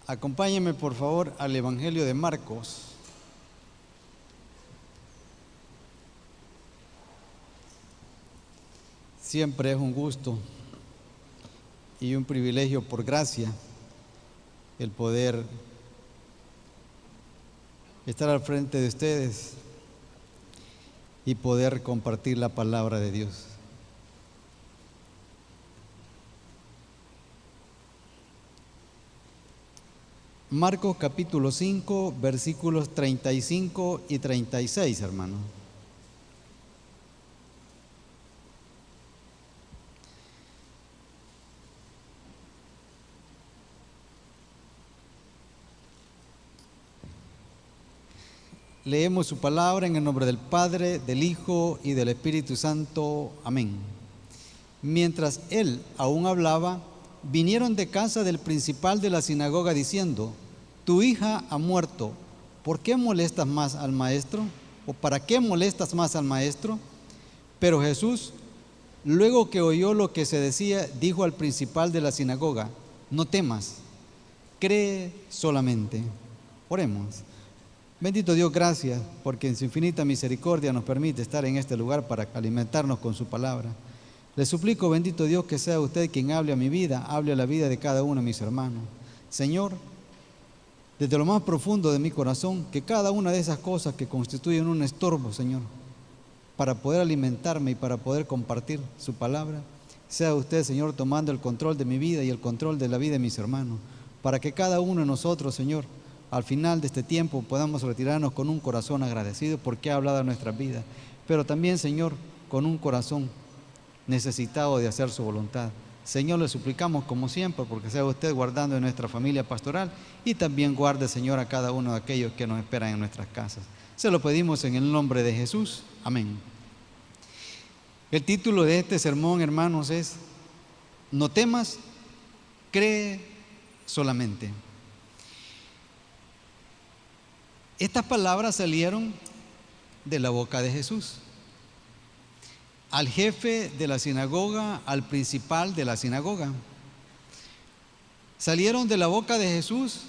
Acompáñenme por favor al Evangelio de Marcos. Siempre es un gusto y un privilegio por gracia el poder estar al frente de ustedes y poder compartir la palabra de Dios. Marcos capítulo 5, versículos 35 y 36, hermano. Leemos su palabra en el nombre del Padre, del Hijo y del Espíritu Santo. Amén. Mientras él aún hablaba, vinieron de casa del principal de la sinagoga diciendo: tu hija ha muerto, ¿por qué molestas más al maestro? ¿O para qué molestas más al maestro? Pero Jesús, luego que oyó lo que se decía, dijo al principal de la sinagoga: no temas, cree solamente. Oremos. Bendito Dios, gracias porque en su infinita misericordia nos permite estar en este lugar para alimentarnos con su palabra. Le suplico, bendito Dios, que sea usted quien hable a mi vida, hable a la vida de cada uno de mis hermanos. Señor, desde lo más profundo de mi corazón, que cada una de esas cosas que constituyen un estorbo, Señor, para poder alimentarme y para poder compartir su palabra, sea usted, Señor, tomando el control de mi vida y el control de la vida de mis hermanos, para que cada uno de nosotros, Señor, al final de este tiempo podamos retirarnos con un corazón agradecido porque ha hablado a nuestras vidas, pero también, Señor, con un corazón necesitado de hacer su voluntad. Señor, le suplicamos como siempre, porque sea usted guardando en nuestra familia pastoral y también guarde, Señor, a cada uno de aquellos que nos esperan en nuestras casas. Se lo pedimos en el nombre de Jesús. Amén. El título de este sermón, hermanos, es: no temas, cree solamente. Estas palabras salieron de la boca de Jesús. Al jefe de la sinagoga, al principal de la sinagoga. Salieron de la boca de Jesús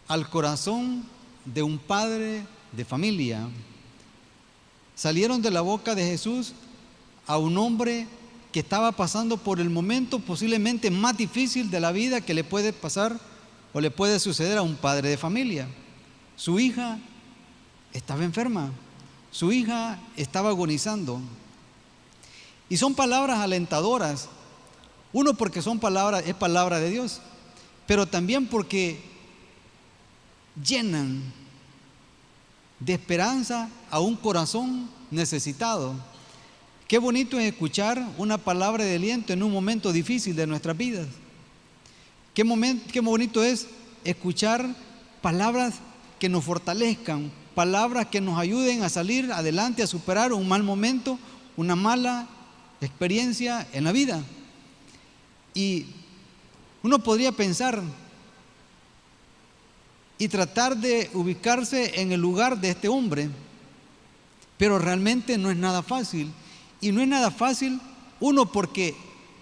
al corazón de un padre de familia. Salieron de la boca de Jesús a un hombre que estaba pasando por el momento posiblemente más difícil de la vida que le puede pasar o le puede suceder a un padre de familia. Su hija estaba enferma, su hija estaba agonizando. Y son palabras alentadoras. Uno, porque es palabra de Dios, pero también porque llenan de esperanza a un corazón necesitado. Qué bonito es escuchar una palabra de aliento en un momento difícil de nuestras vidas. Qué bonito es escuchar palabras que nos fortalezcan, palabras que nos ayuden a salir adelante, a superar un mal momento, una mala experiencia en la vida. Y uno podría pensar y tratar de ubicarse en el lugar de este hombre, pero realmente no es nada fácil. Y no es nada fácil, uno, porque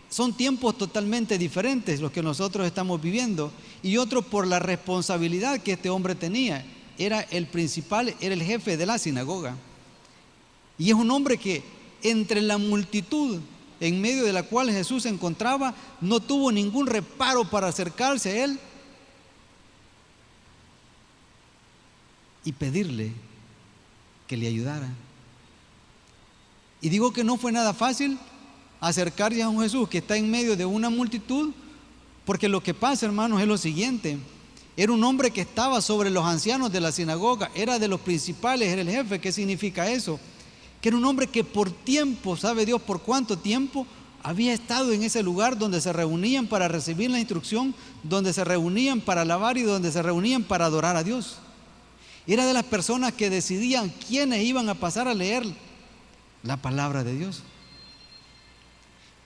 son tiempos totalmente diferentes los que nosotros estamos viviendo, y otro por la responsabilidad que este hombre tenía. Era el principal, era el jefe de la sinagoga, y es un hombre que entre la multitud en medio de la cual Jesús se encontraba, no tuvo ningún reparo para acercarse a él y pedirle que le ayudara. Y digo que no fue nada fácil acercarse a un Jesús que está en medio de una multitud, porque lo que pasa, hermanos, es lo siguiente: era un hombre que estaba sobre los ancianos de la sinagoga, era de los principales, era el jefe. ¿Qué significa eso? Que era un hombre que por tiempo, sabe Dios por cuánto tiempo, había estado en ese lugar donde se reunían para recibir la instrucción, donde se reunían para alabar y donde se reunían para adorar a Dios. Era de las personas que decidían quiénes iban a pasar a leer la palabra de Dios.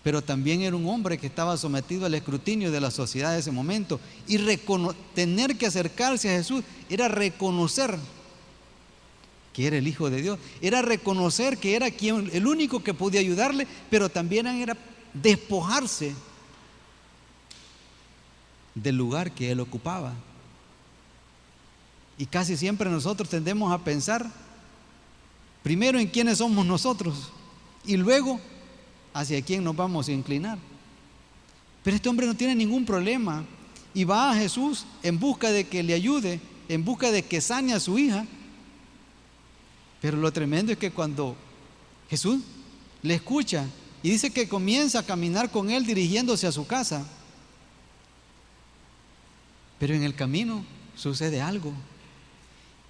Pero también era un hombre que estaba sometido al escrutinio de la sociedad de ese momento, y tener que acercarse a Jesús era reconocer que era el Hijo de Dios, era reconocer que era el único que podía ayudarle, pero también era despojarse del lugar que él ocupaba. Y casi siempre nosotros tendemos a pensar primero en quiénes somos nosotros y luego hacia quién nos vamos a inclinar. Pero este hombre no tiene ningún problema y va a Jesús en busca de que le ayude, en busca de que sane a su hija. Pero lo tremendo es que cuando Jesús le escucha y dice que comienza a caminar con él dirigiéndose a su casa, pero en el camino sucede algo.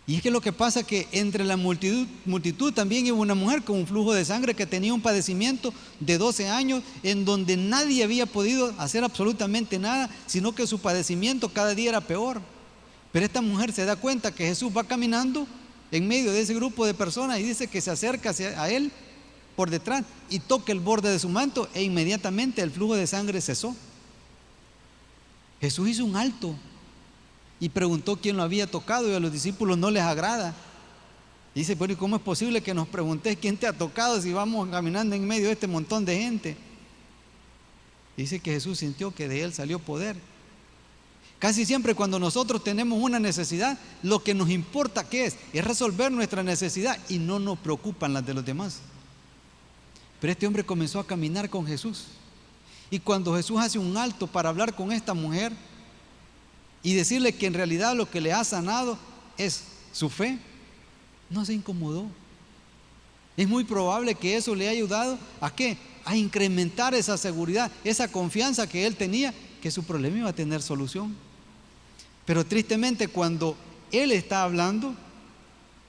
Y es que lo que pasa es que entre la multitud también hubo una mujer con un flujo de sangre que tenía un padecimiento de 12 años en donde nadie había podido hacer absolutamente nada, sino que su padecimiento cada día era peor. Pero esta mujer se da cuenta que Jesús va caminando en medio de ese grupo de personas y dice que se acerca a él por detrás y toca el borde de su manto e inmediatamente el flujo de sangre cesó. Jesús hizo un alto y preguntó quién lo había tocado y a los discípulos no les agrada. Y dice, bueno, ¿y cómo es posible que nos preguntes quién te ha tocado si vamos caminando en medio de este montón de gente? Dice que Jesús sintió que de él salió poder. Casi siempre cuando nosotros tenemos una necesidad, lo que nos importa ¿qué es? Es resolver nuestra necesidad y no nos preocupan las de los demás. Pero este hombre comenzó a caminar con Jesús. Y cuando Jesús hace un alto para hablar con esta mujer y decirle que en realidad lo que le ha sanado es su fe, no se incomodó. Es muy probable que eso le haya ayudado ¿a qué? A incrementar esa seguridad, esa confianza que él tenía, que su problema iba a tener solución. Pero tristemente cuando él está hablando,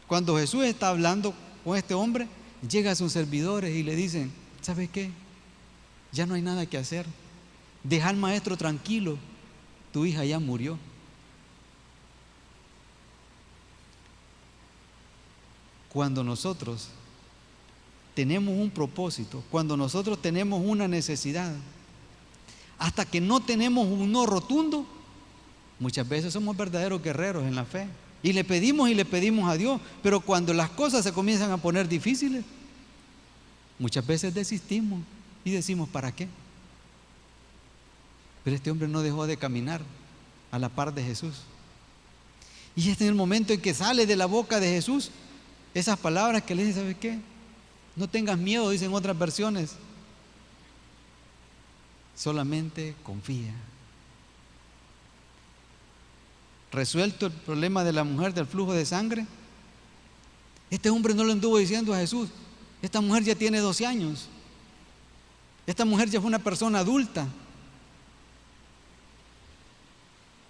cuando Jesús está hablando con este hombre, llega a sus servidores y le dicen, ¿sabes qué? Ya no hay nada que hacer. Deja al maestro tranquilo, tu hija ya murió. Cuando nosotros tenemos un propósito, cuando nosotros tenemos una necesidad, hasta que no tenemos un no rotundo, muchas veces somos verdaderos guerreros en la fe y le pedimos a Dios, pero cuando las cosas se comienzan a poner difíciles, muchas veces desistimos y decimos, ¿para qué? Pero este hombre no dejó de caminar a la par de Jesús. Y este es el momento en que sale de la boca de Jesús esas palabras que le dicen, ¿sabes qué? No tengas miedo, dicen otras versiones. Solamente confía. Resuelto el problema de la mujer del flujo de sangre, este hombre no le anduvo diciendo a Jesús, esta mujer ya tiene 12 años. Esta mujer ya fue una persona adulta.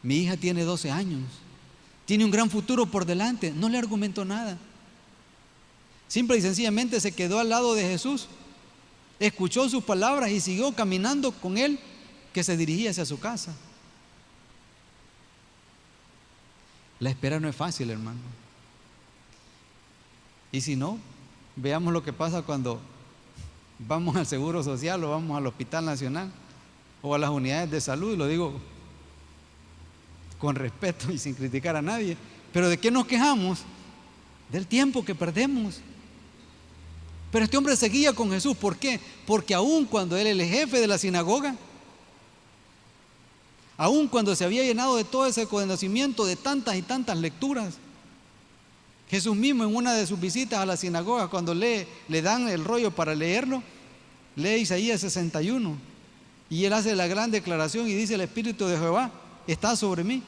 Mi hija tiene 12 años. Tiene un gran futuro por delante. No le argumentó nada. Simple y sencillamente se quedó al lado de Jesús, escuchó sus palabras y siguió caminando con él, que se dirigía hacia su casa. La espera no es fácil, hermano. Y si no, veamos lo que pasa cuando vamos al Seguro Social o vamos al Hospital Nacional o a las unidades de salud, y lo digo con respeto y sin criticar a nadie, pero ¿de qué nos quejamos? Del tiempo que perdemos. Pero este hombre seguía con Jesús. ¿Por qué? Porque aun cuando él era el jefe de la sinagoga, aun cuando se había llenado de todo ese conocimiento, de tantas y tantas lecturas, Jesús mismo en una de sus visitas a la sinagoga, cuando le dan el rollo para leerlo, lee Isaías 61 y él hace la gran declaración y dice, el Espíritu de Jehová está sobre mí.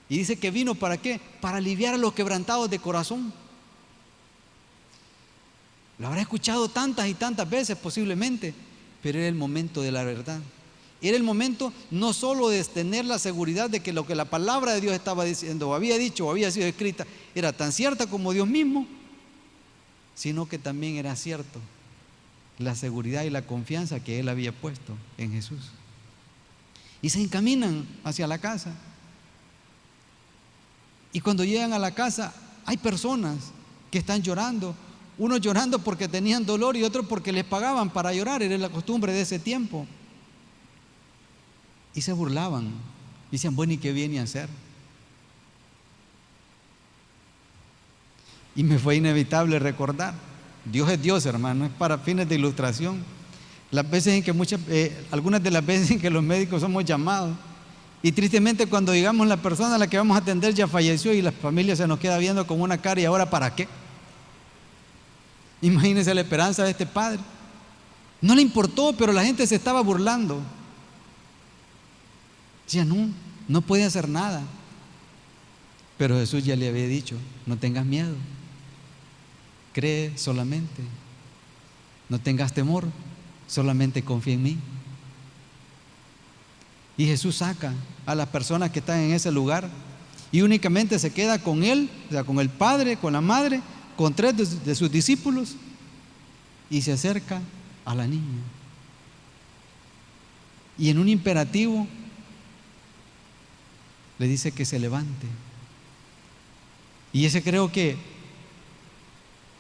Y dice que vino ¿para qué? Para aliviar a los quebrantados de corazón. Lo habrá escuchado tantas y tantas veces posiblemente, pero era el momento de la verdad. Era el momento no solo de tener la seguridad de que lo que la palabra de Dios estaba diciendo, o había dicho, o había sido escrita, era tan cierta como Dios mismo, sino que también era cierto la seguridad y la confianza que él había puesto en Jesús. Y se encaminan hacia la casa. Y cuando llegan a la casa, hay personas que están llorando. Unos llorando porque tenían dolor y otros porque les pagaban para llorar. Era la costumbre de ese tiempo. Y se burlaban. Dicen, bueno, ¿y qué viene a hacer? Y me fue inevitable recordar. Dios es Dios, hermano, es para fines de ilustración. Las veces en que algunas de las veces en que los médicos somos llamados Y tristemente cuando digamos la persona a la que vamos a atender ya falleció y la familia se nos queda viendo con una cara, ¿y ahora para qué? Imagínense la esperanza de este padre. No le importó, pero la gente se estaba burlando. Ya no puede hacer nada. Pero Jesús ya le había dicho, no tengas miedo, cree solamente, no tengas temor, solamente confía en mí. Y Jesús saca a las personas que están en ese lugar y únicamente se queda con él, o sea, con el padre, con la madre, con 3 de sus discípulos, y se acerca a la niña. Y en un imperativo le dice que se levante. Y ese creo que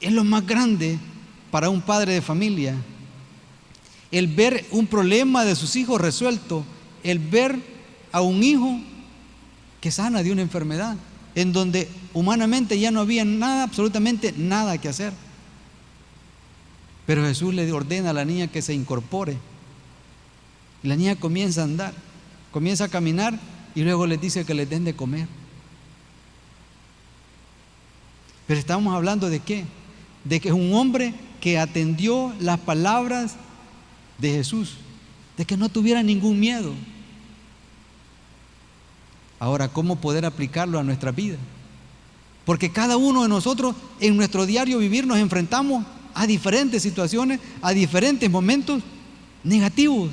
es lo más grande para un padre de familia, el ver un problema de sus hijos resuelto, el ver a un hijo que sana de una enfermedad, en donde humanamente ya no había nada, absolutamente nada que hacer. Pero Jesús le ordena a la niña que se incorpore. Y la niña comienza a andar, comienza a caminar y luego les dice que les den de comer. Pero estamos hablando de ¿qué? De que es un hombre que atendió las palabras de Jesús, de que no tuviera ningún miedo. Ahora, ¿cómo poder aplicarlo a nuestra vida? Porque cada uno de nosotros en nuestro diario vivir nos enfrentamos a diferentes situaciones, a diferentes momentos negativos.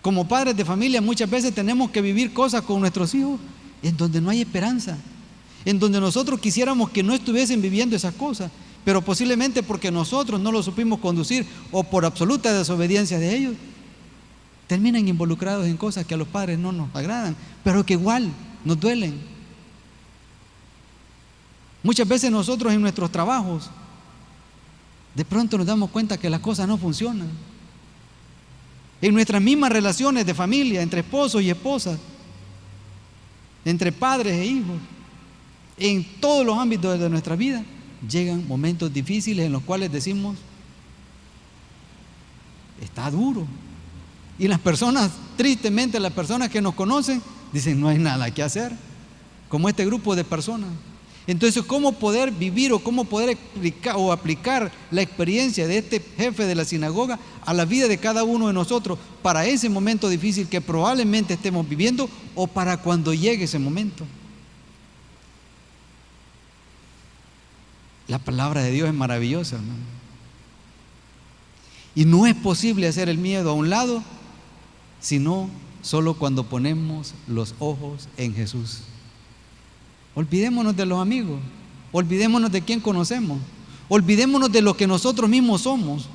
Como padres de familia muchas veces tenemos que vivir cosas con nuestros hijos en donde no hay esperanza, en donde nosotros quisiéramos que no estuviesen viviendo esas cosas, pero posiblemente porque nosotros no lo supimos conducir o por absoluta desobediencia de ellos, terminan involucrados en cosas que a los padres no nos agradan, pero que igual nos duelen. Muchas veces nosotros en nuestros trabajos de pronto nos damos cuenta que las cosas no funcionan. En nuestras mismas relaciones de familia, entre esposos y esposas, entre padres e hijos, en todos los ámbitos de nuestra vida, llegan momentos difíciles en los cuales decimos, está duro. Y las personas, tristemente las personas que nos conocen, dicen, no hay nada que hacer, como este grupo de personas. Entonces, ¿cómo poder vivir o cómo poder explicar o aplicar la experiencia de este jefe de la sinagoga a la vida de cada uno de nosotros para ese momento difícil que probablemente estemos viviendo o para cuando llegue ese momento? La palabra de Dios es maravillosa, hermano. Y no es posible hacer el miedo a un lado, sino solo cuando ponemos los ojos en Jesús. Olvidémonos de los amigos, olvidémonos de quién conocemos, olvidémonos de lo que nosotros mismos somos,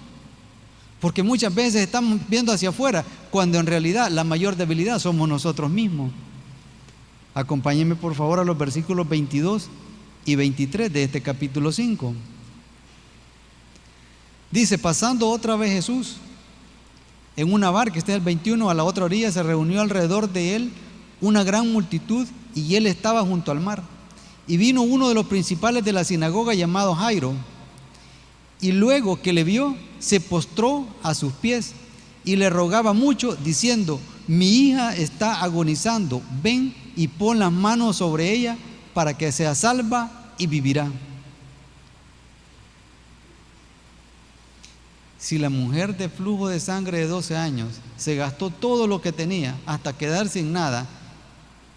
porque muchas veces estamos viendo hacia afuera, cuando en realidad la mayor debilidad somos nosotros mismos. Acompáñenme por favor a los versículos 22 y 23 de este capítulo 5. Dice, pasando otra vez Jesús en una barca, este es el 21, a la otra orilla se reunió alrededor de él una gran multitud y él estaba junto al mar. Y vino uno de los principales de la sinagoga llamado Jairo, y luego que le vio, se postró a sus pies y le rogaba mucho, diciendo, mi hija está agonizando, ven y pon las manos sobre ella para que sea salva y vivirá. Si la mujer de flujo de sangre de 12 años se gastó todo lo que tenía hasta quedar sin nada,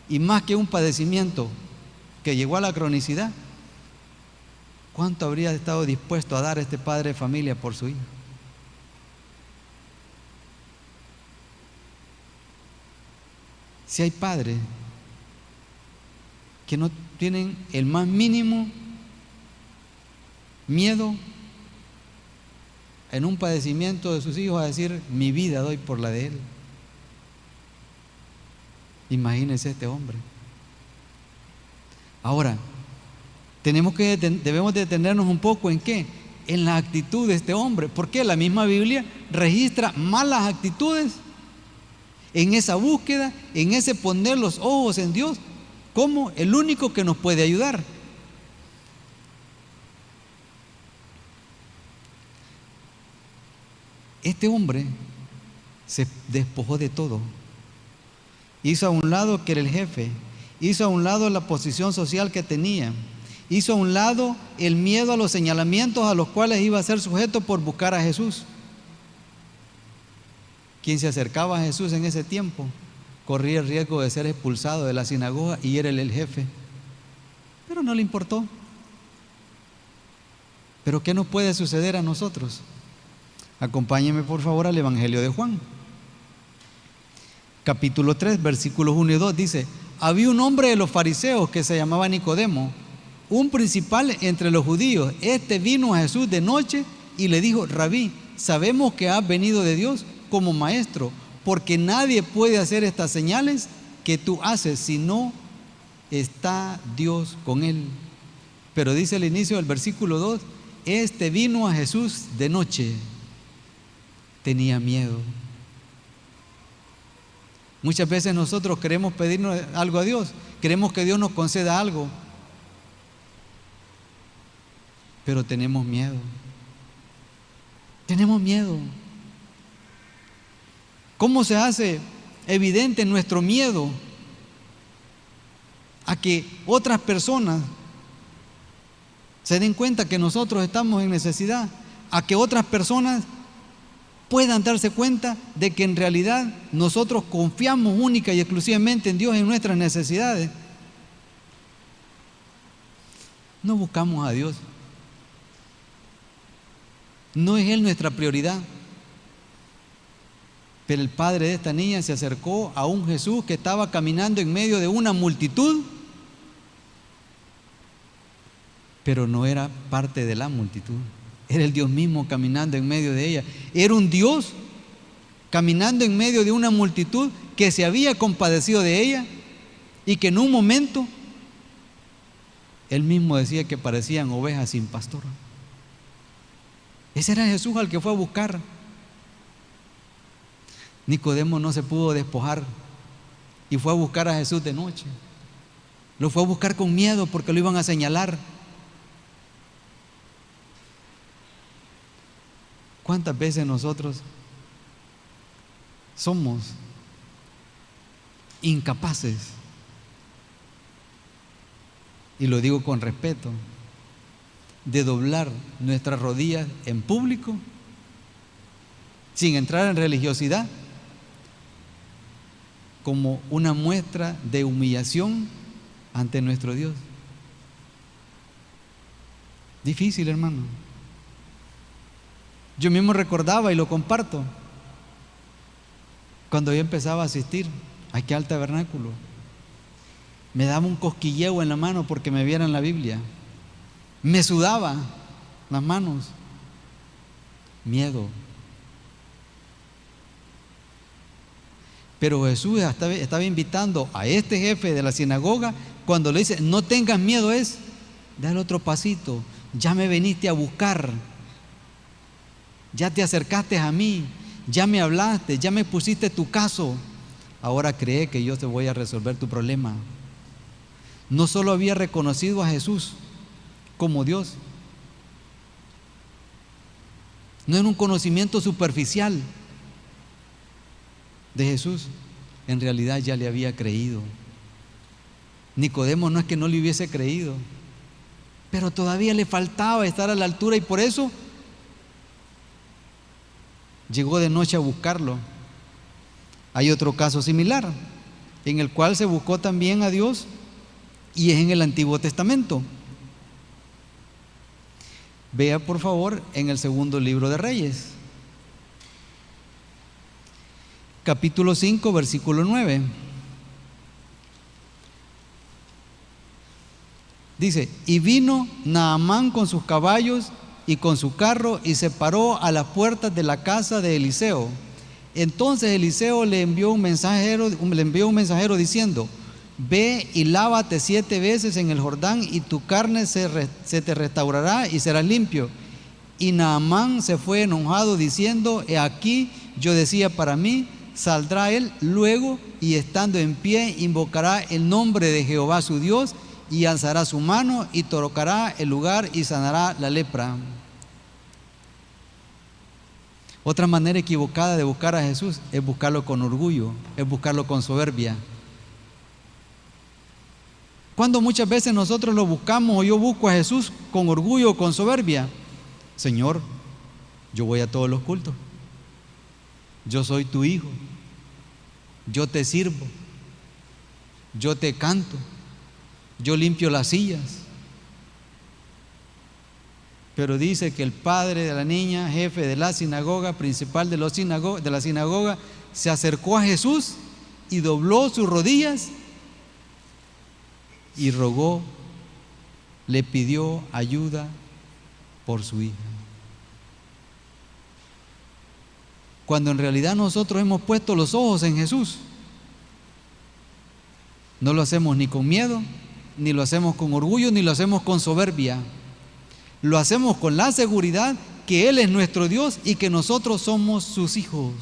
y más que un padecimiento que llegó a la cronicidad, ¿cuánto habría estado dispuesto a dar este padre de familia por su hijo? Si hay padres que no tienen el más mínimo miedo en un padecimiento de sus hijos a decir, mi vida doy por la de él. Imagínense este hombre. Ahora, debemos detenernos un poco en ¿qué? En la actitud de este hombre, porque la misma Biblia registra malas actitudes en esa búsqueda, en ese poner los ojos en Dios como el único que nos puede ayudar. Este hombre se despojó de todo hizo a un lado que era el jefe, hizo a un lado la posición social que tenía, hizo a un lado el miedo a los señalamientos a los cuales iba a ser sujeto por buscar a Jesús. Quien se acercaba a Jesús en ese tiempo corría el riesgo de ser expulsado de la sinagoga y era él el jefe, pero no le importó. ¿Pero qué nos puede suceder a nosotros? Acompáñenme por favor al Evangelio de Juan. Capítulo 3, versículos 1 y 2 dice: había un hombre de los fariseos que se llamaba Nicodemo, un principal entre los judíos. Este vino a Jesús de noche y le dijo: Rabí, sabemos que has venido de Dios como maestro, porque nadie puede hacer estas señales que tú haces si no está Dios con él. Pero dice al inicio del versículo 2: este vino a Jesús de noche. Tenía miedo. Muchas veces nosotros queremos pedirnos algo a Dios, queremos que Dios nos conceda algo, pero tenemos miedo. Tenemos miedo. ¿Cómo se hace evidente nuestro miedo a que otras personas se den cuenta que nosotros estamos en necesidad? A que otras personas puedan darse cuenta de que en realidad nosotros confiamos única y exclusivamente en Dios en nuestras necesidades. No buscamos a Dios. No es Él nuestra prioridad. Pero el padre de esta niña se acercó a un Jesús que estaba caminando en medio de una multitud, pero no era parte de la multitud. Era el Dios mismo caminando en medio de ella. Era un Dios caminando en medio de una multitud que se había compadecido de ella y que en un momento Él mismo decía que parecían ovejas sin pastor. Ese era Jesús al que fue a buscar. Nicodemo no se pudo despojar y fue a buscar a Jesús de noche. Lo fue a buscar con miedo porque lo iban a señalar. ¿Cuántas veces nosotros somos incapaces, y lo digo con respeto, de doblar nuestras rodillas en público sin entrar en religiosidad, como una muestra de humillación ante nuestro Dios? Difícil, hermano. Yo mismo recordaba y lo comparto cuando yo empezaba a asistir aquí al tabernáculo. Me daba un cosquilleo en la mano porque me vieran la Biblia. Me sudaba las manos. Miedo. Pero Jesús estaba invitando a este jefe de la sinagoga. Cuando le dice: no tengas miedo, es dar otro pasito. Ya me viniste a buscar, ya te acercaste a mí, ya me hablaste, ya me pusiste tu caso. Ahora cree que yo te voy a resolver tu problema. No solo había reconocido a Jesús como Dios, no era un conocimiento superficial de Jesús, en realidad ya le había creído. Nicodemo no es que no le hubiese creído, pero todavía le faltaba estar a la altura, y por eso llegó de noche a buscarlo. Hay otro caso similar en el cual se buscó también a Dios, y es en el Antiguo Testamento. Vea por favor en el segundo libro de Reyes, capítulo 5, versículo 9. Dice: y vino Naamán con sus caballos y con su carro y se paró a las puertas de la casa de Eliseo. Entonces Eliseo le envió un mensajero diciendo: ve y lávate 7 veces en el Jordán y tu carne se te restaurará y serás limpio. Y Naamán se fue enojado diciendo: he aquí, yo decía para mí, saldrá él luego y estando en pie invocará el nombre de Jehová su Dios y alzará su mano y tocará el lugar y sanará la lepra. Otra manera equivocada de buscar a Jesús es buscarlo con orgullo, es buscarlo con soberbia. Cuando muchas veces nosotros lo buscamos, o yo busco a Jesús con orgullo o con soberbia. Señor, yo voy a todos los cultos. Yo soy tu hijo. Yo te sirvo. Yo te canto. Yo limpio las sillas. Pero dice que el padre de la niña, jefe de la sinagoga, principal de la sinagoga, se acercó a Jesús y dobló sus rodillas y rogó, le pidió ayuda por su hija. Cuando en realidad nosotros hemos puesto los ojos en Jesús, no lo hacemos ni con miedo, ni lo hacemos con orgullo, ni lo hacemos con soberbia. Lo hacemos con la seguridad que Él es nuestro Dios y que nosotros somos sus hijos.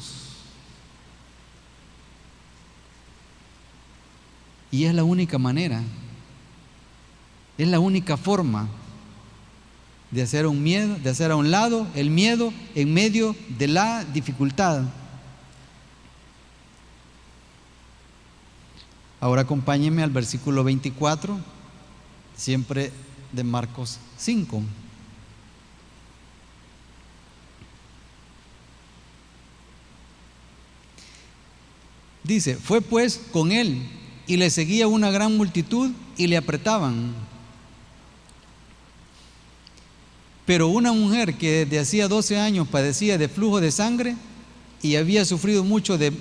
Y es la única manera, es la única forma de hacer a un lado el miedo en medio de la dificultad. Ahora acompáñenme al versículo 24, siempre de Marcos 5. Dice, fue pues con él y le seguía una gran multitud y le apretaban. Pero una mujer que desde hacía 12 años padecía de flujo de sangre y había sufrido mucho de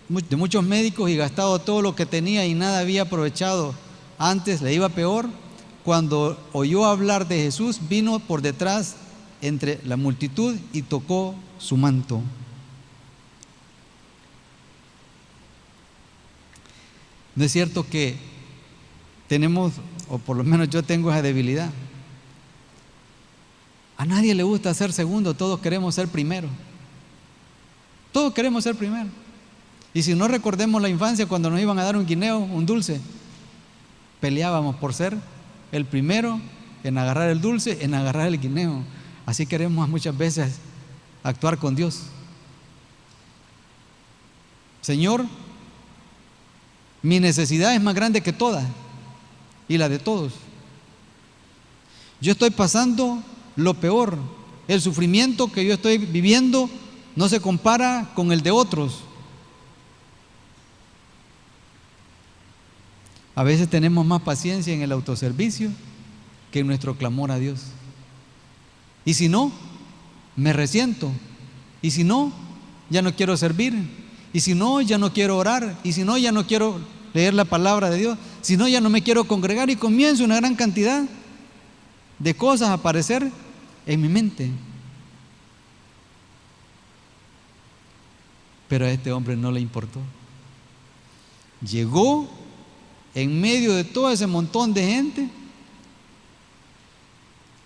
muchos médicos y gastado todo lo que tenía y nada había aprovechado, antes le iba peor, cuando oyó hablar de Jesús, vino por detrás entre la multitud y tocó su manto. ¿No es cierto que tenemos, o por lo menos yo tengo esa debilidad? A nadie le gusta ser segundo, todos queremos ser primero. Todos queremos ser primero. Y si no recordemos la infancia, cuando nos iban a dar un guineo, un dulce, peleábamos por ser el primero en agarrar el dulce, en agarrar el guineo. Así queremos muchas veces actuar con Dios. Señor, mi necesidad es más grande que todas y la de todos. Yo estoy pasando lo peor. El sufrimiento que yo estoy viviendo no se compara con el de otros. A veces tenemos más paciencia en el autoservicio que en nuestro clamor a Dios. Y si no, me resiento. Y si no, ya no quiero servir. Y si no, ya no quiero orar. Y si no, ya no quiero leer la palabra de Dios. Si no, ya no me quiero congregar. Y comienzo una gran cantidad de cosas a aparecer en mi mente. Pero a este hombre no le importó. Llegó en medio de todo ese montón de gente,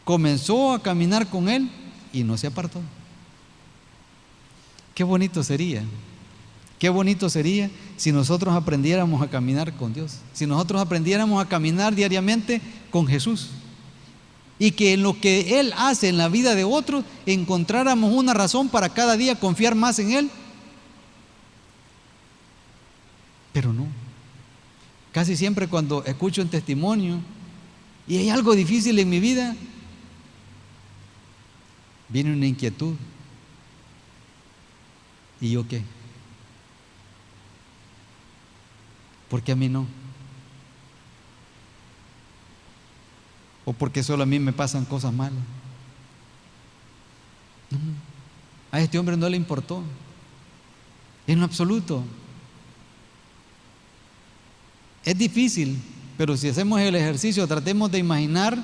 comenzó a caminar con él y no se apartó. Qué bonito sería si nosotros aprendiéramos a caminar con Dios, si nosotros aprendiéramos a caminar diariamente con Jesús y que en lo que Él hace en la vida de otros encontráramos una razón para cada día confiar más en Él. Pero no. Casi siempre cuando escucho un testimonio y hay algo difícil en mi vida, viene una inquietud. ¿Y yo qué? ¿Por qué a mí no? ¿O porque solo a mí me pasan cosas malas? No, a este hombre no le importó, en lo absoluto. Es difícil, pero si hacemos el ejercicio, tratemos de imaginar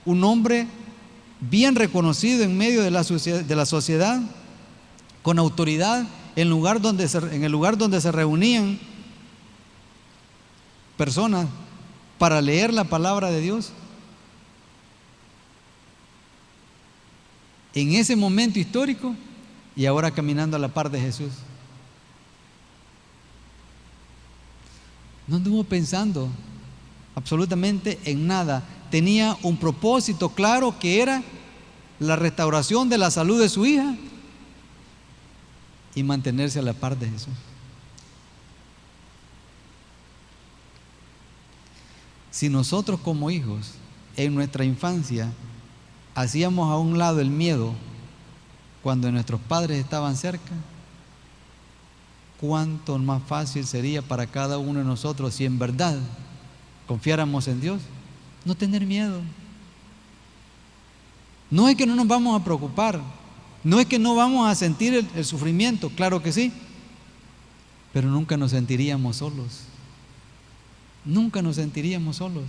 un hombre bien reconocido en medio de la sociedad, con autoridad, en el lugar donde se reunían personas para leer la palabra de Dios. En ese momento histórico y ahora caminando a la par de Jesús. No anduvo pensando absolutamente en nada. Tenía un propósito claro que era la restauración de la salud de su hija y mantenerse a la par de Jesús. Si nosotros como hijos en nuestra infancia hacíamos a un lado el miedo cuando nuestros padres estaban cerca, cuánto más fácil sería para cada uno de nosotros si en verdad confiáramos en Dios, no tener miedo. No es que no nos vamos a preocupar, no es que no vamos a sentir el sufrimiento, claro que sí, pero nunca nos sentiríamos solos. Nunca nos sentiríamos solos.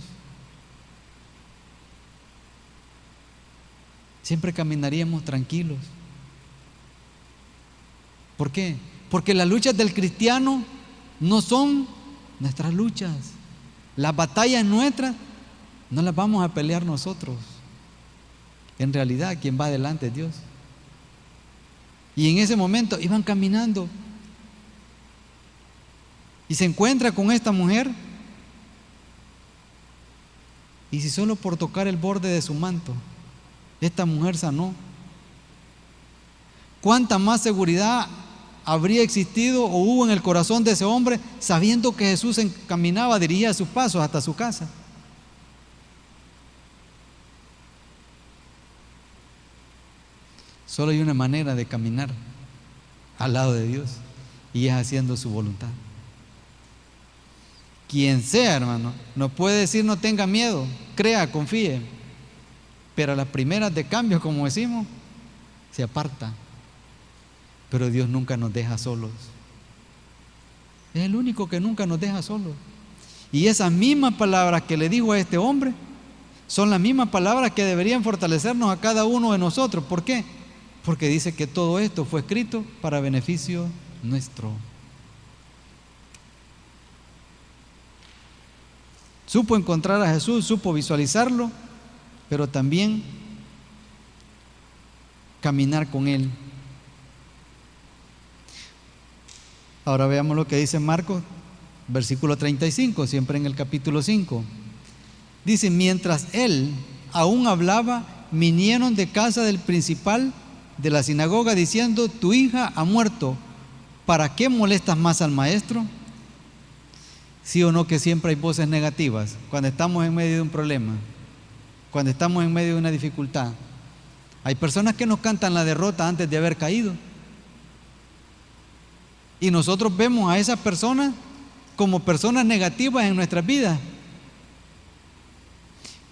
Siempre caminaríamos tranquilos. ¿Por qué? Porque las luchas del cristiano no son nuestras luchas. Las batallas nuestras no las vamos a pelear nosotros. En realidad, quien va adelante es Dios. Y en ese momento iban caminando y se encuentra con esta mujer. Y si solo por tocar el borde de su manto, esta mujer sanó, ¿cuánta más seguridad habría existido o hubo en el corazón de ese hombre sabiendo que Jesús encaminaba, dirigía sus pasos hasta su casa? Solo hay una manera de caminar al lado de Dios, y es haciendo su voluntad. Quien sea, hermano, nos puede decir no tenga miedo, crea, confíe, pero a las primeras de cambio, como decimos, se aparta. Pero Dios nunca nos deja solos. Es el único que nunca nos deja solos. Y esas mismas palabras que le dijo a este hombre son las mismas palabras que deberían fortalecernos a cada uno de nosotros. ¿Por qué? Porque dice que todo esto fue escrito para beneficio nuestro. Supo encontrar a Jesús, supo visualizarlo, pero también caminar con Él. Ahora veamos lo que dice Marcos, versículo 35, siempre en el capítulo 5. Dice: mientras él aún hablaba, vinieron de casa del principal de la sinagoga diciendo: tu hija ha muerto, ¿para qué molestas más al maestro? ¿Sí o no que siempre hay voces negativas cuando estamos en medio de un problema, cuando estamos en medio de una dificultad? Hay personas que nos cantan la derrota antes de haber caído. Y nosotros vemos a esas personas como personas negativas en nuestras vidas.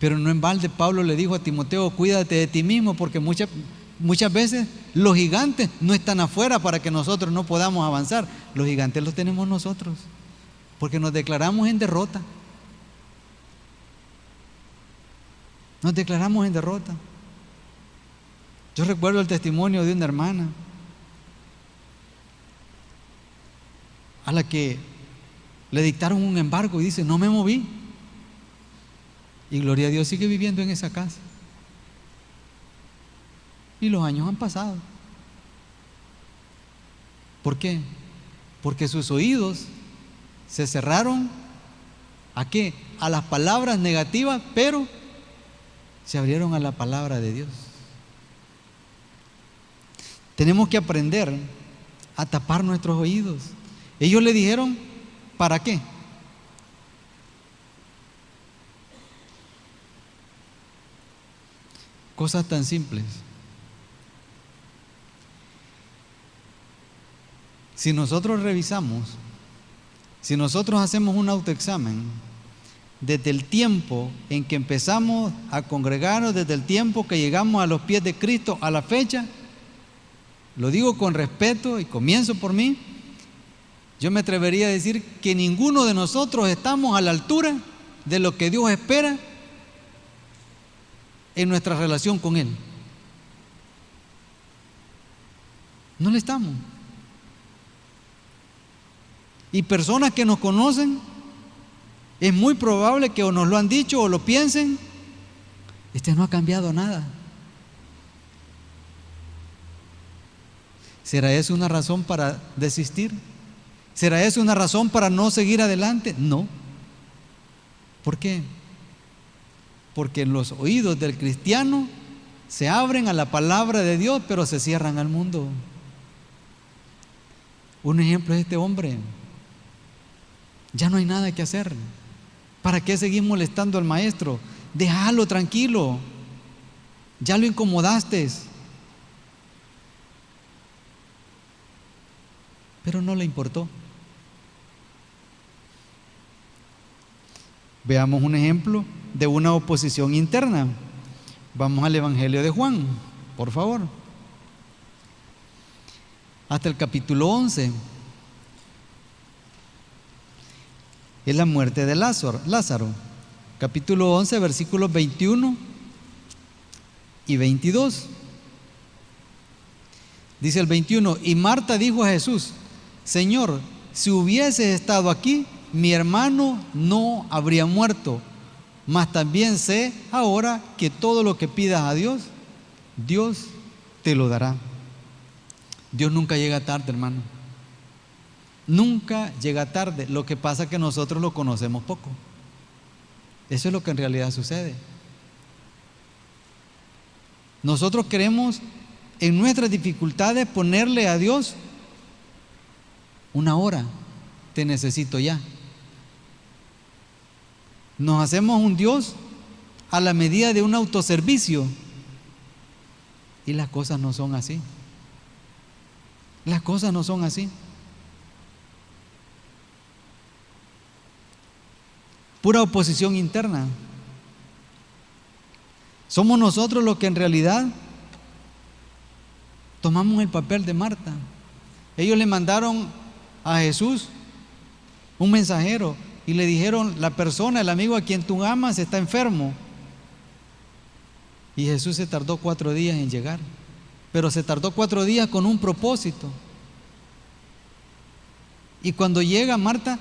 Pero no en balde Pablo le dijo a Timoteo: cuídate de ti mismo, porque muchas veces los gigantes no están afuera para que nosotros no podamos avanzar. Los gigantes los tenemos nosotros, porque nos declaramos en derrota. Nos declaramos en derrota. Yo recuerdo el testimonio de una hermana a la que le dictaron un embargo y dice: no me moví. Y gloria a Dios, sigue viviendo en esa casa. Y los años han pasado. ¿Por qué? Porque sus oídos se cerraron ¿a qué? A las palabras negativas, pero se abrieron a la palabra de Dios. Tenemos que aprender a tapar nuestros oídos. Ellos le dijeron: ¿para qué? Cosas tan simples. Si nosotros revisamos, si nosotros hacemos un autoexamen, desde el tiempo en que empezamos a congregarnos, desde el tiempo que llegamos a los pies de Cristo a la fecha, lo digo con respeto y comienzo por mí, yo me atrevería a decir que ninguno de nosotros estamos a la altura de lo que Dios espera en nuestra relación con Él. No le estamos. Y personas que nos conocen, es muy probable que o nos lo han dicho o lo piensen: este no ha cambiado nada. ¿Será eso una razón para desistir? ¿Será eso una razón para no seguir adelante? No. ¿Por qué? Porque los oídos del cristiano se abren a la palabra de Dios, pero se cierran al mundo. Un ejemplo es este hombre. Ya no hay nada que hacer. ¿Para qué seguís molestando al maestro? Déjalo tranquilo. Ya lo incomodaste. Pero no le importó. Veamos un ejemplo de una oposición interna. Vamos al Evangelio de Juan, por favor. Hasta el capítulo 11. Es la muerte de Lázaro. Capítulo 11, versículos 21 y 22. Dice el 21, y Marta dijo a Jesús: Señor, si hubieses estado aquí, mi hermano no habría muerto. Mas también sé ahora que todo lo que pidas a Dios, Dios te lo dará. Dios nunca llega tarde, hermano. Nunca llega tarde. Lo que pasa es que nosotros lo conocemos poco. Eso es lo que en realidad sucede. Nosotros queremos en nuestras dificultades ponerle a Dios una hora. Te necesito ya. Nos hacemos un Dios a la medida de un autoservicio. Y las cosas no son así. Las cosas no son así. Pura oposición interna. Somos nosotros los que en realidad tomamos el papel de Marta. Ellos le mandaron a Jesús un mensajero y le dijeron: la persona, el amigo a quien tú amas está enfermo. Y Jesús se tardó 4 días en llegar, pero se tardó 4 días con un propósito. Y cuando llega Marta,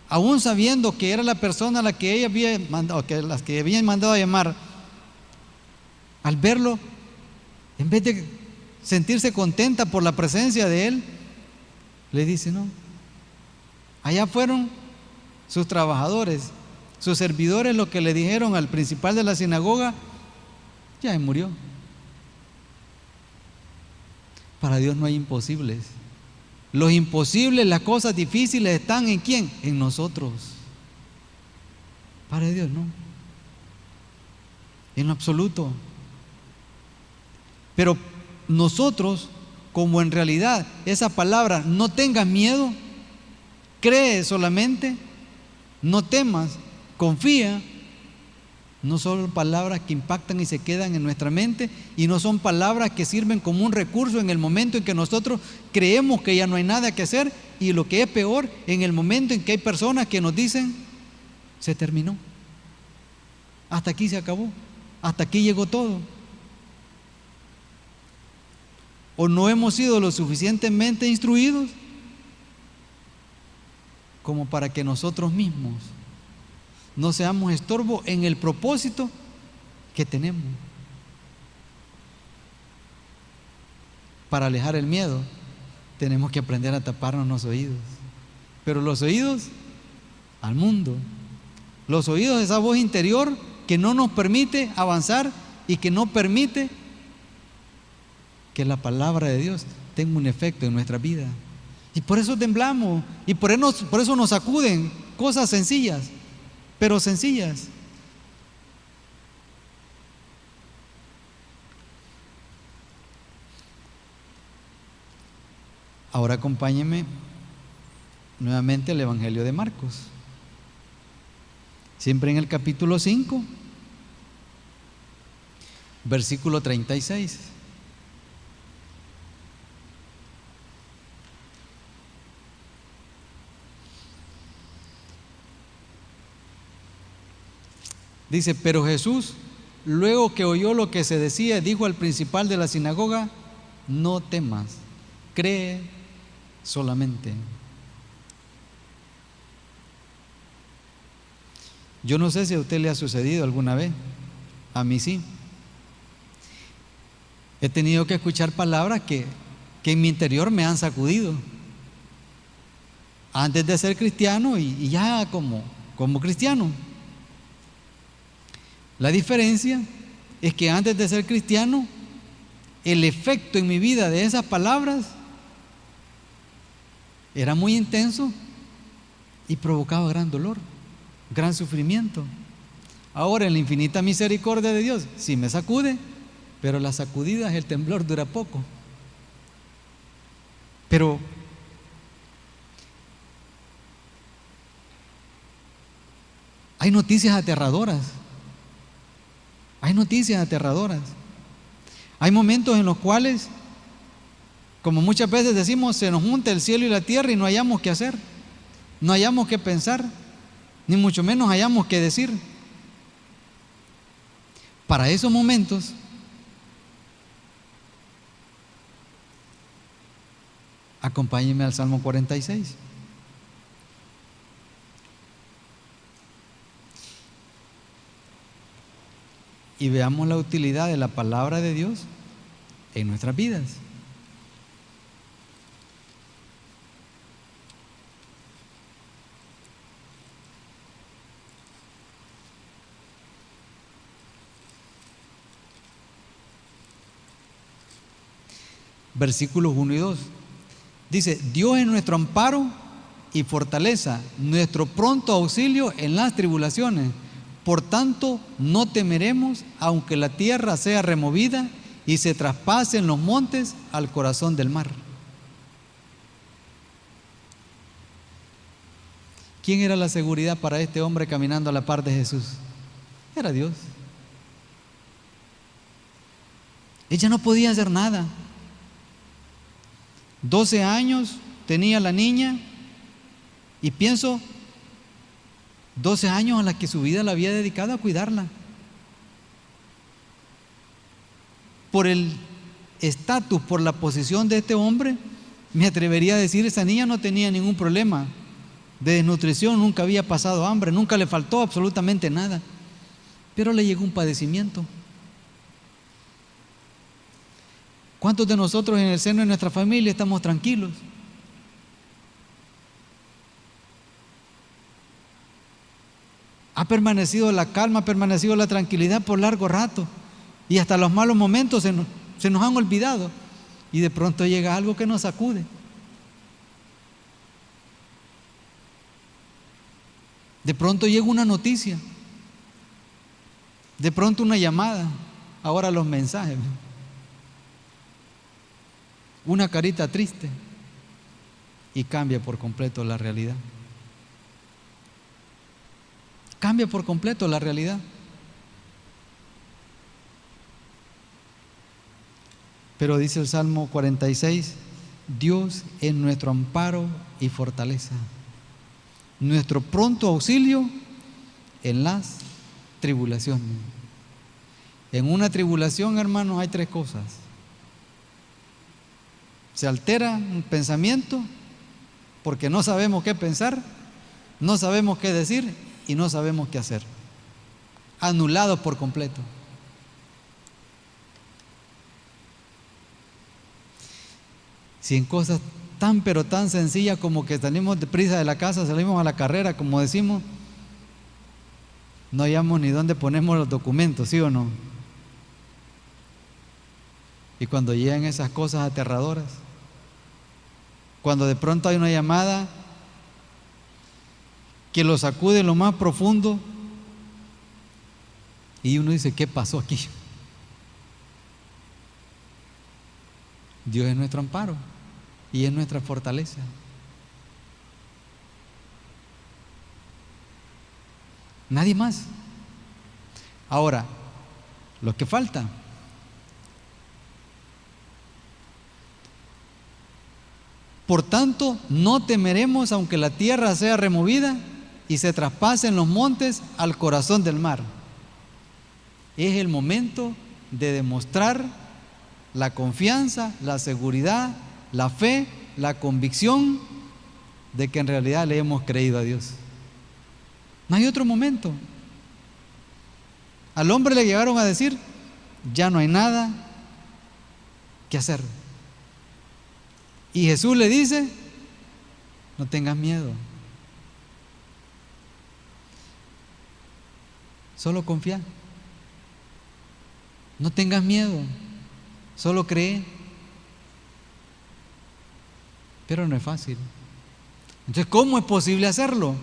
aún sabiendo que era la persona a la que ella había mandado, que las que habían mandado a llamar, al verlo, en vez de sentirse contenta por la presencia de él, le dice: no, allá fueron sus trabajadores, sus servidores, lo que le dijeron al principal de la sinagoga: ya se murió. Para Dios no hay imposibles. Los imposibles, las cosas difíciles están ¿en quién? En nosotros. Para Dios no, en lo absoluto. Pero nosotros, como en realidad esa palabra, no tengas miedo, cree solamente, no temas, confía, no son palabras que impactan y se quedan en nuestra mente, y no son palabras que sirven como un recurso en el momento en que nosotros creemos que ya no hay nada que hacer, y lo que es peor, en el momento en que hay personas que nos dicen: se terminó, hasta aquí se acabó, hasta aquí llegó todo. O no hemos sido lo suficientemente instruidos como para que nosotros mismos no seamos estorbo en el propósito que tenemos. Para alejar el miedo, tenemos que aprender a taparnos los oídos. Pero los oídos al mundo, los oídos de esa voz interior que no nos permite avanzar y que no permite que la palabra de Dios tenga un efecto en nuestra vida. Y por eso temblamos, y por eso nos sacuden cosas sencillas, pero sencillas. Ahora acompáñenme nuevamente al Evangelio de Marcos, siempre en el capítulo 5, versículo 36. Dice: pero Jesús, luego que oyó lo que se decía, dijo al principal de la sinagoga: no temas, cree solamente. Yo no sé si a usted le ha sucedido alguna vez, a mí sí. He tenido que escuchar palabras que en mi interior me han sacudido. Antes de ser cristiano y ya como cristiano. La diferencia es que antes de ser cristiano, el efecto en mi vida de esas palabras era muy intenso y provocaba gran dolor, gran sufrimiento. Ahora, en la infinita misericordia de Dios, sí me sacude, pero las sacudidas, el temblor dura poco. Pero hay noticias aterradoras. Hay noticias aterradoras. Hay momentos en los cuales, como muchas veces decimos, se nos junta el cielo y la tierra y no hayamos qué hacer, no hayamos qué pensar, ni mucho menos hayamos qué decir. Para esos momentos, acompáñenme al Salmo 46. Y veamos la utilidad de la palabra de Dios en nuestras vidas. Versículos 1 y 2. Dice: Dios es nuestro amparo y fortaleza, nuestro pronto auxilio en las tribulaciones. Por tanto, no temeremos, aunque la tierra sea removida y se traspasen los montes al corazón del mar. ¿Quién era la seguridad para este hombre caminando a la par de Jesús? Era Dios. Ella no podía hacer nada. 12 años tenía la niña, y pienso, 12 años a la que su vida la había dedicado a cuidarla. Por el estatus, por la posición de este hombre, me atrevería a decir, esa niña no tenía ningún problema de desnutrición, nunca había pasado hambre, nunca le faltó absolutamente nada, pero le llegó un padecimiento. ¿Cuántos de nosotros en el seno de nuestra familia estamos tranquilos? Ha permanecido la calma, ha permanecido la tranquilidad por largo rato, y hasta los malos momentos se nos han olvidado, y de pronto llega algo que nos sacude. De pronto llega una noticia, de pronto una llamada, ahora los mensajes, una carita triste, y cambia por completo la realidad. Cambia por completo la realidad. Pero dice el Salmo 46, Dios es nuestro amparo y fortaleza, nuestro pronto auxilio en las tribulaciones. En una tribulación, hermanos, hay 3 cosas. Se altera un pensamiento porque no sabemos qué pensar, no sabemos qué decir y no sabemos qué hacer. Anulado por completo. Si en cosas tan pero tan sencillas como que salimos deprisa de la casa, salimos a la carrera, como decimos, no hallamos ni dónde ponemos los documentos, ¿sí o no? Y cuando llegan esas cosas aterradoras, cuando de pronto hay una llamada que lo sacude en lo más profundo, y uno dice, ¿qué pasó aquí? Dios es nuestro amparo y es nuestra fortaleza. Nadie más. Ahora, lo que falta, por tanto, no temeremos aunque la tierra sea removida y se traspasen los montes al corazón del mar. Es el momento de demostrar la confianza, la seguridad, la fe, la convicción de que en realidad le hemos creído a Dios. No hay otro momento. Al hombre le llegaron a decir, ya no hay nada que hacer. Y Jesús le dice, no tengas miedo. Solo confía. No tengas miedo. Solo cree. Pero no es fácil. Entonces, ¿cómo es posible hacerlo?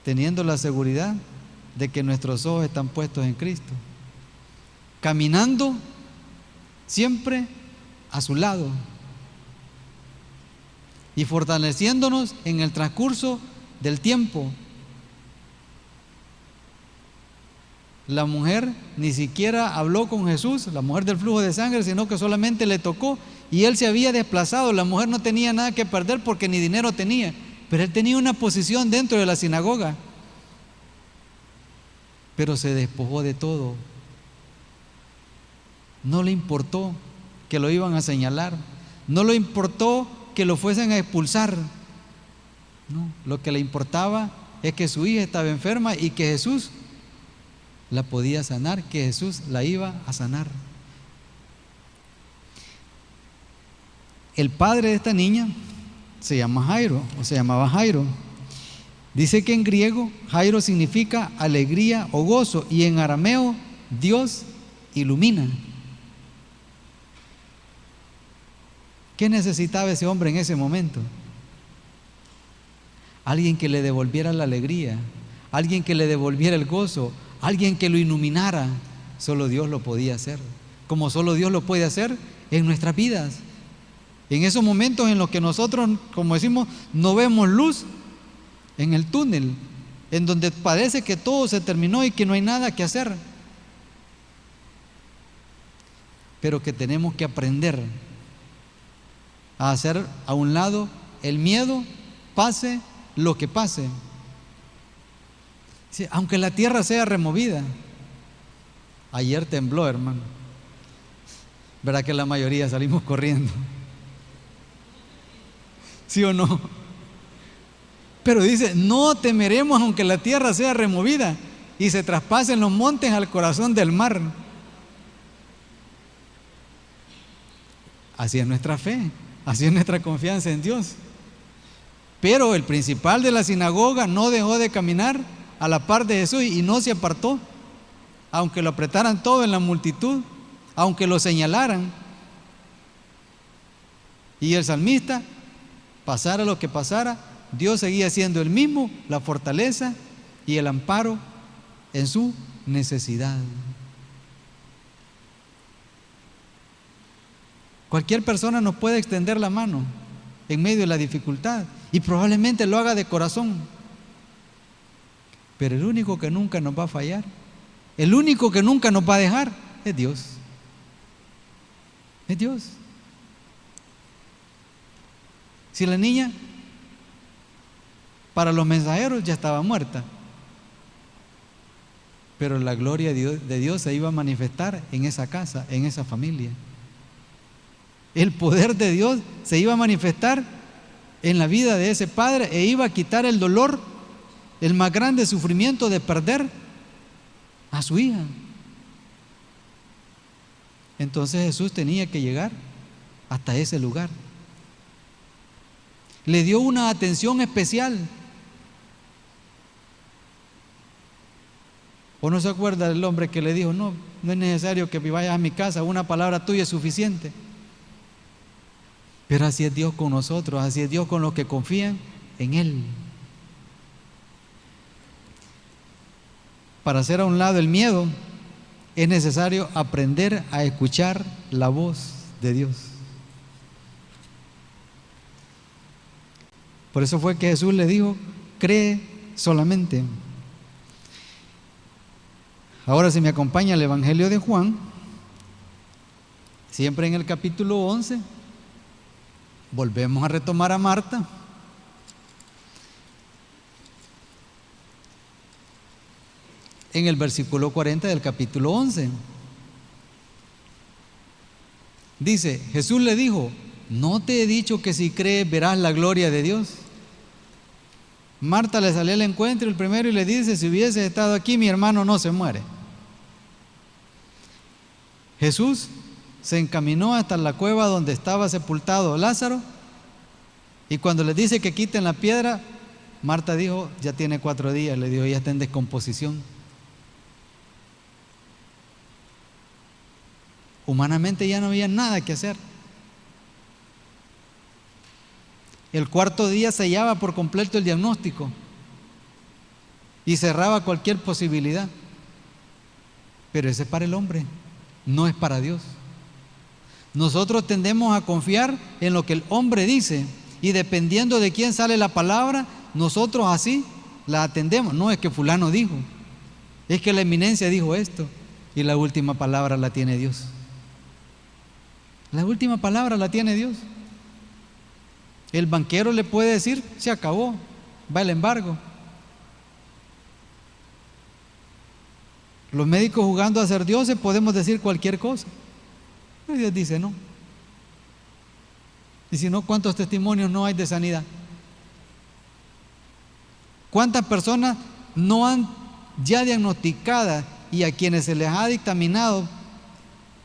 teniendo la seguridad de que nuestros ojos están puestos en Cristo, caminando siempre a su lado y fortaleciéndonos en el transcurso del tiempo. La mujer ni siquiera habló con Jesús, la mujer del flujo de sangre, sino que solamente le tocó y él se había desplazado. La mujer no tenía nada que perder porque ni dinero tenía, pero él tenía una posición dentro de la sinagoga. Pero se despojó de todo. No le importó que lo iban a señalar, no le importó que lo fuesen a expulsar. No, lo que le importaba es que su hija estaba enferma y que Jesús la podía sanar, que Jesús la iba a sanar. El padre de esta niña se llama Jairo, o se llamaba Jairo. Dice que en griego Jairo significa alegría o gozo, y en arameo Dios ilumina. ¿Qué necesitaba ese hombre en ese momento? Alguien que le devolviera la alegría, alguien que le devolviera el gozo, alguien que lo iluminara. Solo Dios lo podía hacer, como solo Dios lo puede hacer en nuestras vidas. En esos momentos en los que nosotros, como decimos, no vemos luz en el túnel, en donde parece que todo se terminó y que no hay nada que hacer, pero que tenemos que aprender a hacer a un lado el miedo, pase lo que pase. Sí, aunque la tierra sea removida. Ayer tembló, hermano. ¿Verdad que la mayoría salimos corriendo? ¿Sí o no? Pero dice, no temeremos aunque la tierra sea removida y se traspasen los montes al corazón del mar. Así es nuestra fe, así es nuestra confianza en Dios. Pero el principal de la sinagoga no dejó de caminar a la par de Jesús y no se apartó, aunque lo apretaran todo en la multitud, aunque lo señalaran. Y el salmista, pasara lo que pasara, Dios seguía siendo el mismo, la fortaleza y el amparo en su necesidad. Cualquier persona nos puede extender la mano en medio de la dificultad y probablemente lo haga de corazón. Pero el único que nunca nos va a fallar, el único que nunca nos va a dejar, es Dios. Es Dios. Si la niña, para los mensajeros, ya estaba muerta, pero la gloria de Dios se iba a manifestar en esa casa, en esa familia. El poder de Dios se iba a manifestar en la vida de ese padre e iba a quitar el dolor, el más grande sufrimiento de perder a su hija. Entonces Jesús tenía que llegar hasta ese lugar. Le dio una atención especial. ¿O no se acuerda del hombre que le dijo, no es necesario que vayas a mi casa, una palabra tuya es suficiente? Pero así es Dios con nosotros, así es Dios con los que confían en Él. Para hacer a un lado el miedo, es necesario aprender a escuchar la voz de Dios. Por eso fue que Jesús le dijo, cree solamente. Ahora, si me acompaña el Evangelio de Juan, siempre en el capítulo 11, volvemos a retomar a Marta. En el versículo 40 del capítulo 11. Dice, Jesús le dijo, ¿no te he dicho que si crees verás la gloria de Dios? Marta le salió al encuentro el primero y le dice, si hubiese estado aquí mi hermano no se muere. Jesús se encaminó hasta la cueva donde estaba sepultado Lázaro y cuando le dice que quiten la piedra, Marta dijo, ya tiene 4 días, le dijo, ya está en descomposición. Humanamente ya no había nada que hacer. El 4.º día sellaba por completo el diagnóstico. y cerraba cualquier posibilidad. Pero ese es para el hombre, no es para Dios. Nosotros tendemos a confiar en lo que el hombre dice, y dependiendo de quién sale la palabra, nosotros así la atendemos. No es que fulano dijo, es que la eminencia dijo esto, y la última palabra la tiene Dios. La última palabra la tiene Dios. El banquero le puede decir, se acabó, va el embargo. Los médicos jugando a ser dioses podemos decir cualquier cosa. Pero Dios dice no. Y si no, ¿cuántos testimonios no hay de sanidad? ¿Cuántas personas no han ya diagnosticadas y a quienes se les ha dictaminado,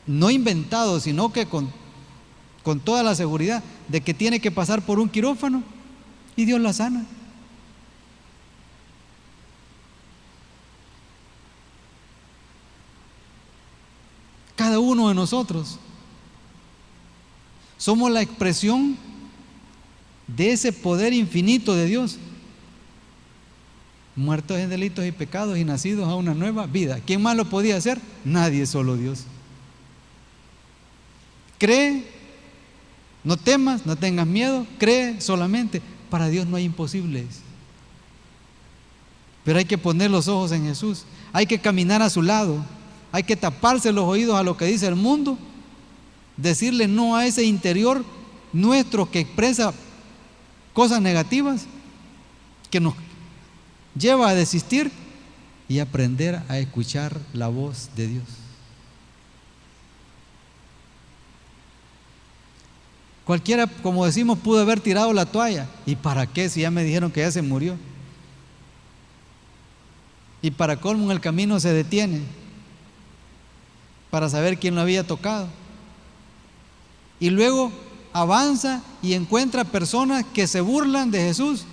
no inventado, sino que con toda la seguridad de que tiene que pasar por un quirófano, y Dios la sana? Cada uno de nosotros somos la expresión de ese poder infinito de Dios, muertos en delitos y pecados y nacidos a una nueva vida. ¿Quién más lo podía hacer? Nadie, solo Dios. Cree, no temas, no tengas miedo, cree solamente. Para Dios no hay imposibles. Pero hay que poner los ojos en Jesús, hay que caminar a su lado, hay que taparse los oídos a lo que dice el mundo, decirle no a ese interior nuestro que expresa cosas negativas, que nos lleva a desistir, y aprender a escuchar la voz de Dios. Cualquiera, como decimos, pudo haber tirado la toalla. ¿Y para qué si ya me dijeron que ya se murió? Y para colmo en el camino se detiene para saber quién lo había tocado. Y luego avanza y encuentra personas que se burlan de Jesús,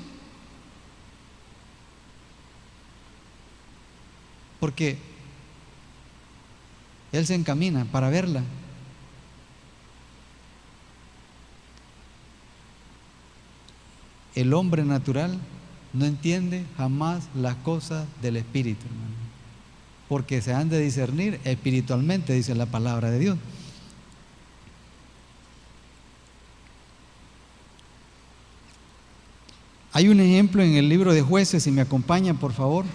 porque Él se encamina para verla. El hombre natural no entiende jamás las cosas del Espíritu, hermano, porque se han de discernir espiritualmente, dice la palabra de Dios. Hay un ejemplo en el libro de Jueces, si me acompañan, por favor.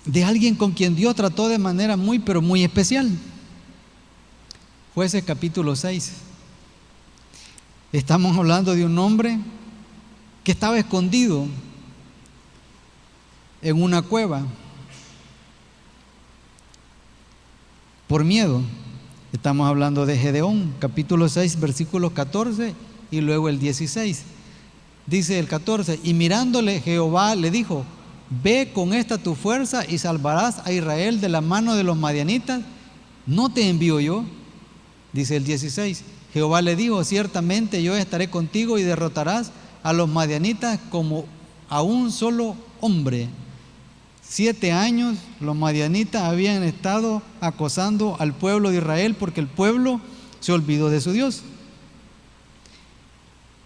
De alguien con quien Dios trató de manera muy, pero muy especial. Jueces capítulo 6. Estamos hablando de un hombre que estaba escondido en una cueva por miedo. Estamos hablando de Gedeón, capítulo 6, versículos 14 y luego el 16. Dice el 14: y mirándole Jehová le dijo: ve con esta tu fuerza y salvarás a Israel de la mano de los madianitas. ¿No te envío yo? Dice el 16: Jehová le dijo: ciertamente yo estaré contigo y derrotarás a los madianitas como a un solo hombre. 7 años los madianitas habían estado acosando al pueblo de Israel porque el pueblo se olvidó de su Dios.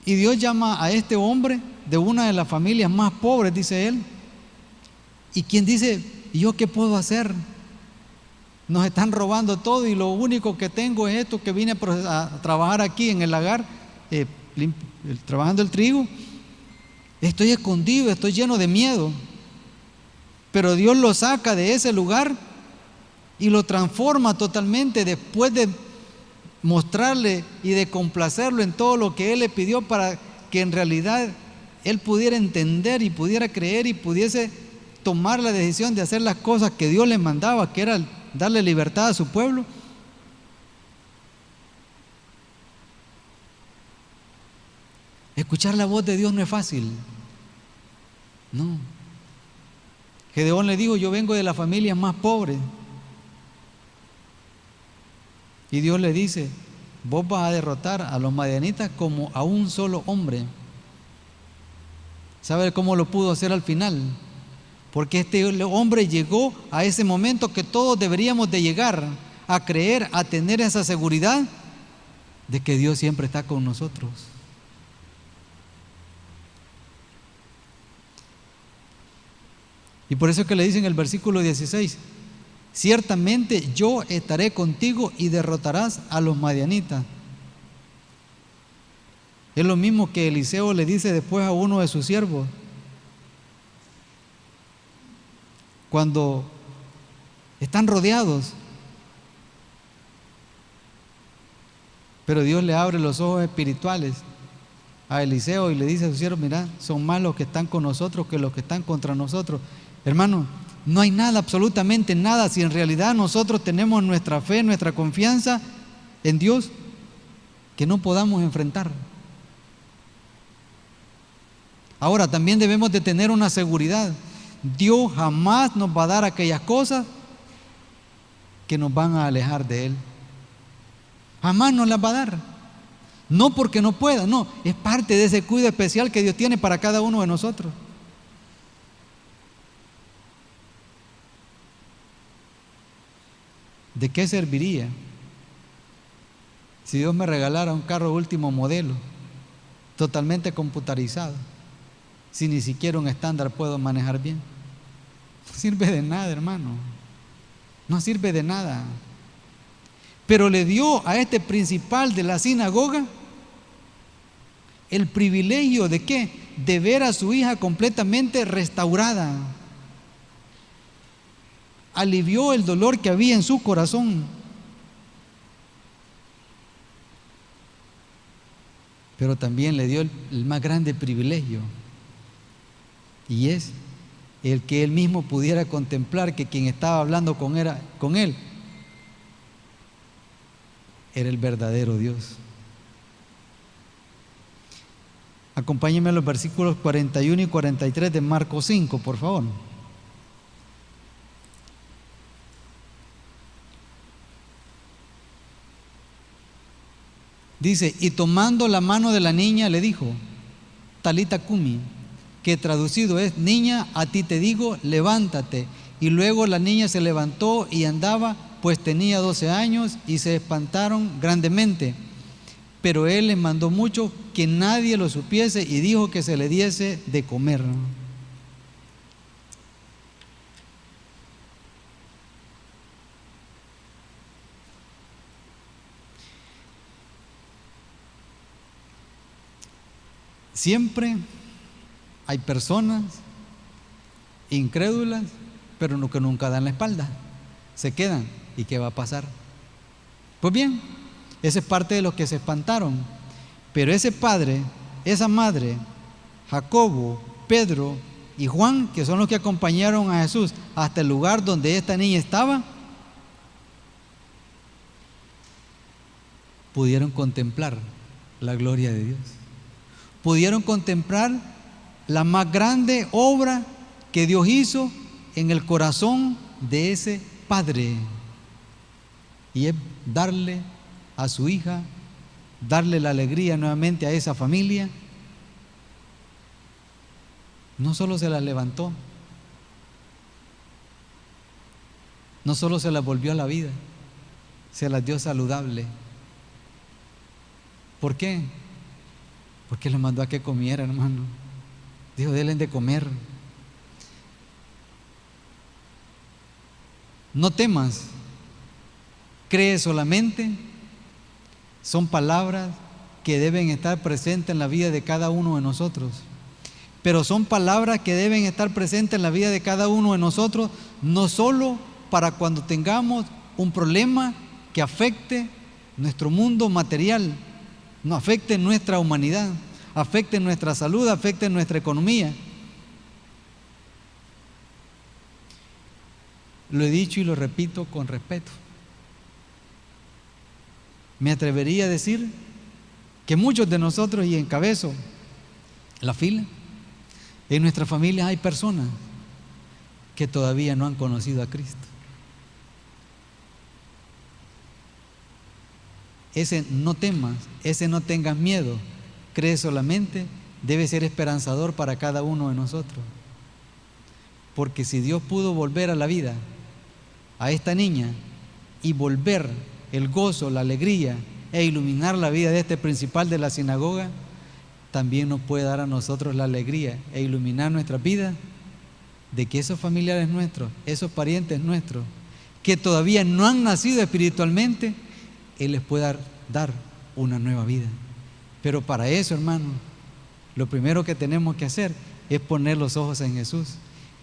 Y Dios llama a este hombre de una de las familias más pobres, dice él. ¿Y quién dice: ¿y yo qué puedo hacer? Nos están robando todo y lo único que tengo es esto que vine a trabajar aquí en el lagar, trabajando el trigo. Estoy escondido, estoy lleno de miedo. Pero Dios lo saca de ese lugar y lo transforma totalmente después de mostrarle y de complacerlo en todo lo que Él le pidió, para que en realidad Él pudiera entender y pudiera creer y pudiese tomar la decisión de hacer las cosas que Dios le mandaba, que era darle libertad a su pueblo. Escuchar la voz de Dios no es fácil, no. Gedeón le dijo: yo vengo de las familias más pobres. Y Dios le dice: vos vas a derrotar a los madianitas como a un solo hombre. ¿Sabe cómo lo pudo hacer al final? Porque este hombre llegó a ese momento que todos deberíamos de llegar, a creer, a tener esa seguridad de que Dios siempre está con nosotros. Y por eso es que le dice en el versículo 16: ciertamente yo estaré contigo y derrotarás a los madianitas. Es lo mismo que Eliseo le dice después a uno de sus siervos, cuando están rodeados, pero Dios le abre los ojos espirituales a Eliseo y le dice a sus siervos: mira, son más los que están con nosotros que los que están contra nosotros. Hermano, no hay nada, absolutamente nada, si en realidad nosotros tenemos nuestra fe, nuestra confianza en Dios, que no podamos enfrentar. Ahora, también debemos de tener una seguridad: Dios jamás nos va a dar aquellas cosas que nos van a alejar de Él. Jamás nos las va a dar. No porque no pueda, no, es parte de ese cuidado especial que Dios tiene para cada uno de nosotros. ¿De qué serviría si Dios me regalara un carro último modelo, totalmente computarizado, si ni siquiera un estándar puedo manejar bien? No sirve de nada, hermano. No sirve de nada. Pero le dio a este principal de la sinagoga el privilegio de ¿qué? De ver a su hija completamente restaurada. Alivió el dolor que había en su corazón. Pero también le dio el más grande privilegio, y es el que él mismo pudiera contemplar que quien estaba hablando con él era el verdadero Dios. Acompáñenme a los versículos 41 y 43 de Marcos 5, por favor. Dice: y tomando la mano de la niña le dijo: Talita cumi, que traducido es: niña, a ti te digo, levántate. Y luego la niña se levantó y andaba, pues tenía 12 años, y se espantaron grandemente. Pero él les mandó mucho que nadie lo supiese y dijo que se le diese de comer. Siempre hay personas incrédulas, pero no, que nunca dan la espalda, se quedan. ¿Y qué va a pasar? Pues bien, esa es parte de los que se espantaron. Pero ese padre, esa madre, Jacobo, Pedro y Juan, que son los que acompañaron a Jesús hasta el lugar donde esta niña estaba, pudieron contemplar la gloria de Dios. Pudieron contemplar la más grande obra que Dios hizo en el corazón de ese padre, y es darle a su hija, darle la alegría nuevamente a esa familia. No solo se las levantó, no solo se las volvió a la vida, se las dio saludable. ¿Por qué? Porque les mandó a que comieran, hermano. Dijo: denle de comer. No temas, cree solamente. Son palabras que deben estar presentes en la vida de cada uno de nosotros. Pero son palabras que deben estar presentes en la vida de cada uno de nosotros, no solo para cuando tengamos un problema que afecte nuestro mundo material, no afecte nuestra humanidad, afecte nuestra salud, afecte nuestra economía. Lo he dicho y lo repito con respeto. Me atrevería a decir que muchos de nosotros, y encabezo la fila, en nuestras familias hay personas que todavía no han conocido a Cristo. Ese no temas, ese no tengas miedo, cree solamente, debe ser esperanzador para cada uno de nosotros. Porque si Dios pudo volver a la vida a esta niña y volver el gozo, la alegría e iluminar la vida de este principal de la sinagoga, también nos puede dar a nosotros la alegría e iluminar nuestra vida de que esos familiares nuestros, esos parientes nuestros, que todavía no han nacido espiritualmente, Él les pueda dar una nueva vida. Pero para eso, hermano, lo primero que tenemos que hacer es poner los ojos en Jesús,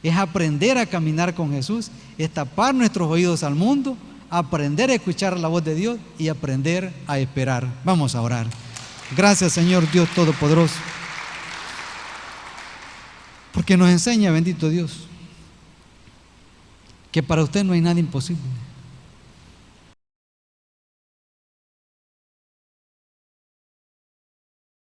es aprender a caminar con Jesús, es tapar nuestros oídos al mundo, aprender a escuchar la voz de Dios y aprender a esperar. Vamos a orar. Gracias, Señor Dios Todopoderoso, porque nos enseña, bendito Dios, que para usted no hay nada imposible.